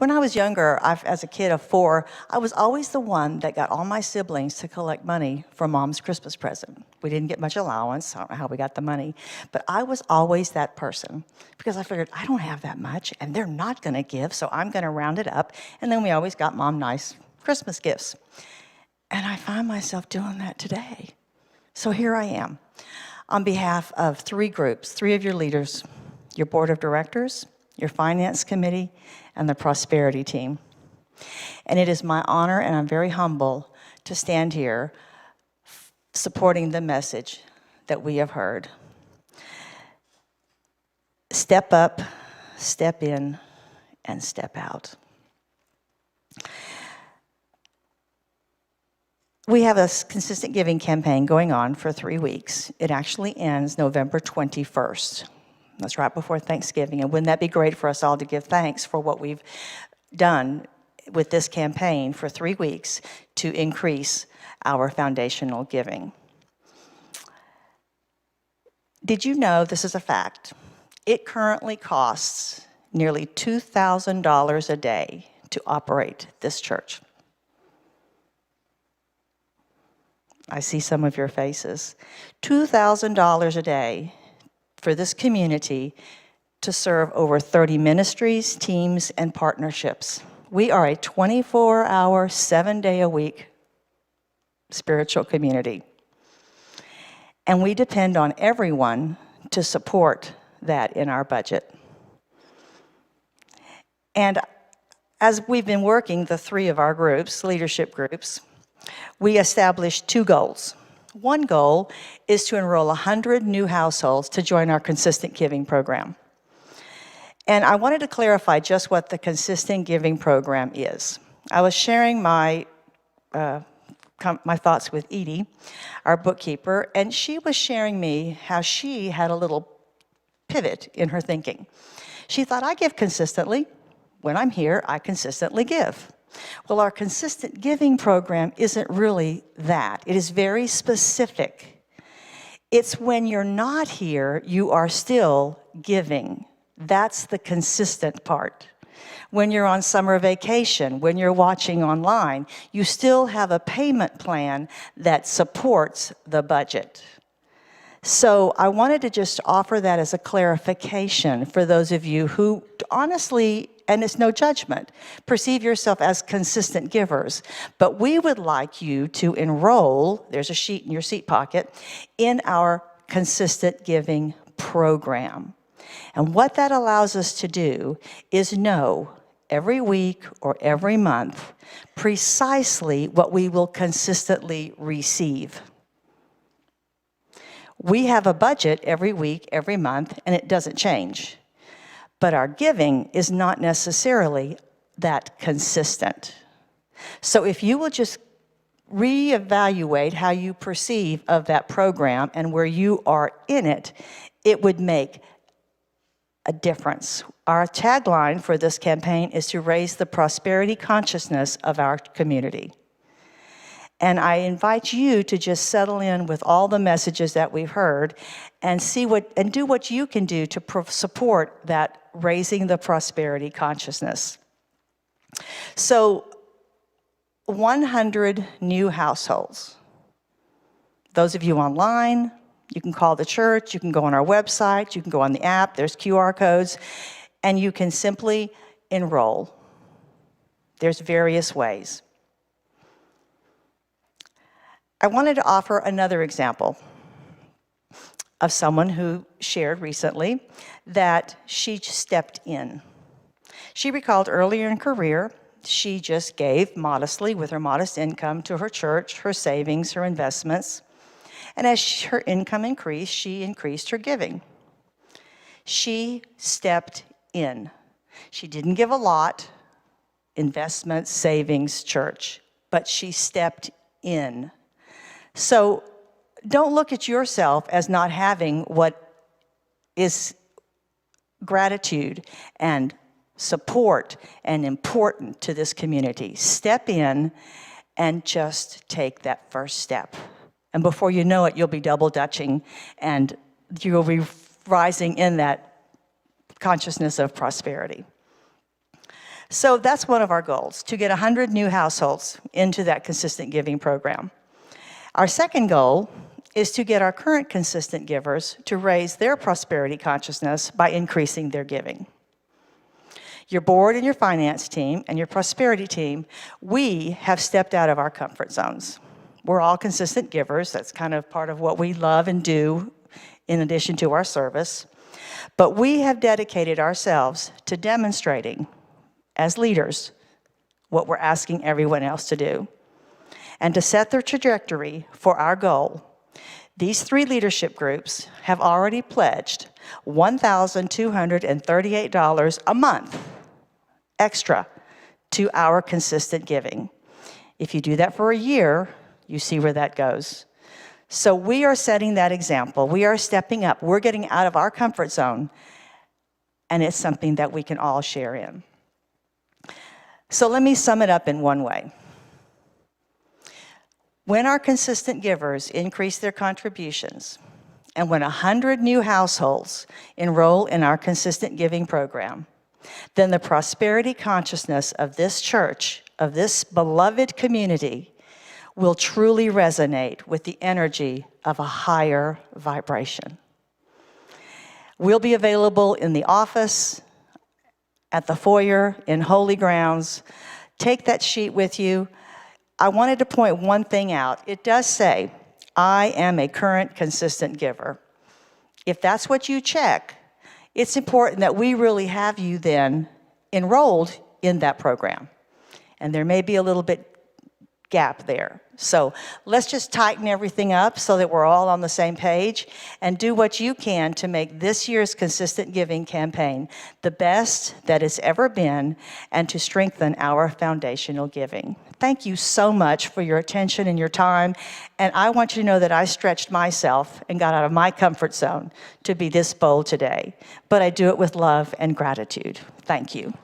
When I was younger, as a kid of 4, I was always the one that got all my siblings to collect money for Mom's Christmas present. We didn't get much allowance. I don't know how we got the money. But I was always that person because I figured I don't have that much and they're not going to give, so I'm going to round it up. And then we always got Mom nice Christmas gifts. And I find myself doing that today. So here I am on behalf of 3 groups, 3 of your leaders, your board of directors, your finance committee, and the prosperity team. And it is my honor, and I'm very humble, to stand here supporting the message that we have heard. Step up, step in, and step out. We have a consistent giving campaign going on for 3 weeks. It actually ends November 21st. That's right before Thanksgiving. And wouldn't that be great for us all to give thanks for what we've done with this campaign for 3 weeks to increase our foundational giving? Did you know, this is a fact, it currently costs nearly $2,000 a day to operate this church. I see some of your faces. $2,000 a day for this community to serve over 30 ministries, teams, and partnerships. We are a 24-hour, 7-day-a-week spiritual community. And we depend on everyone to support that in our budget. And as we've been working, the 3 of our groups, leadership groups, we established 2 goals. One goal is to enroll 100 new households to join our consistent giving program. And I wanted to clarify just what the consistent giving program is. I was sharing my thoughts with Edie, our bookkeeper, and she was sharing me how she had a little pivot in her thinking. She thought, I give consistently. When I'm here, I consistently give. Well, our consistent giving program isn't really that. It is very specific. It's when you're not here, you are still giving. That's the consistent part. When you're on summer vacation, when you're watching online, you still have a payment plan that supports the budget. So I wanted to just offer that as a clarification for those of you who honestly, and it's no judgment, perceive yourself as consistent givers. But we would like you to enroll, there's a sheet in your seat pocket, in our consistent giving program. And what that allows us to do is know every week or every month precisely what we will consistently receive. We have a budget every week, every month, and it doesn't change. But our giving is not necessarily that consistent. So if you will just reevaluate how you perceive of that program and where you are in it, it would make a difference. Our tagline for this campaign is to raise the prosperity consciousness of our community. And I invite you to just settle in with all the messages that we've heard and do what you can do to support that raising the prosperity consciousness. So 100 new households. Those of you online, you can call the church, you can go on our website, you can go on the app, there's QR codes, and you can simply enroll. There's various ways. I wanted to offer another example of someone who shared recently that she stepped in. She recalled earlier in her career, she just gave modestly with her modest income to her church, her savings, her investments. And as her income increased, she increased her giving. She stepped in. She didn't give a lot, investments, savings, church, but she stepped in. So don't look at yourself as not having what is gratitude and support and important to this community. Step in and just take that first step. And before you know it, you'll be double dutching and you'll be rising in that consciousness of prosperity. So that's one of our goals, to get 100 new households into that consistent giving program. Our second goal is to get our current consistent givers to raise their prosperity consciousness by increasing their giving. Your board and your finance team and your prosperity team, we have stepped out of our comfort zones. We're all consistent givers. That's kind of part of what we love and do in addition to our service. But we have dedicated ourselves to demonstrating, as leaders, what we're asking everyone else to do. And to set the trajectory for our goal, these 3 leadership groups have already pledged $1,238 a month extra to our consistent giving. If you do that for a year, you see where that goes. So we are setting that example. We are stepping up. We're getting out of our comfort zone, and it's something that we can all share in. So let me sum it up in one way. When our consistent givers increase their contributions, and when 100 new households enroll in our consistent giving program, then the prosperity consciousness of this church, of this beloved community, will truly resonate with the energy of a higher vibration. We'll be available in the office, at the foyer, in Holy Grounds. Take that sheet with you. I wanted to point one thing out. It does say, I am a current consistent giver. If that's what you check, it's important that we really have you then enrolled in that program. And there may be a little bit gap there. So let's just tighten everything up so that we're all on the same page, and do what you can to make this year's consistent giving campaign the best that it's ever been, and to strengthen our foundational giving. Thank you so much for your attention and your time. And I want you to know that I stretched myself and got out of my comfort zone to be this bold today. But I do it with love and gratitude. Thank you.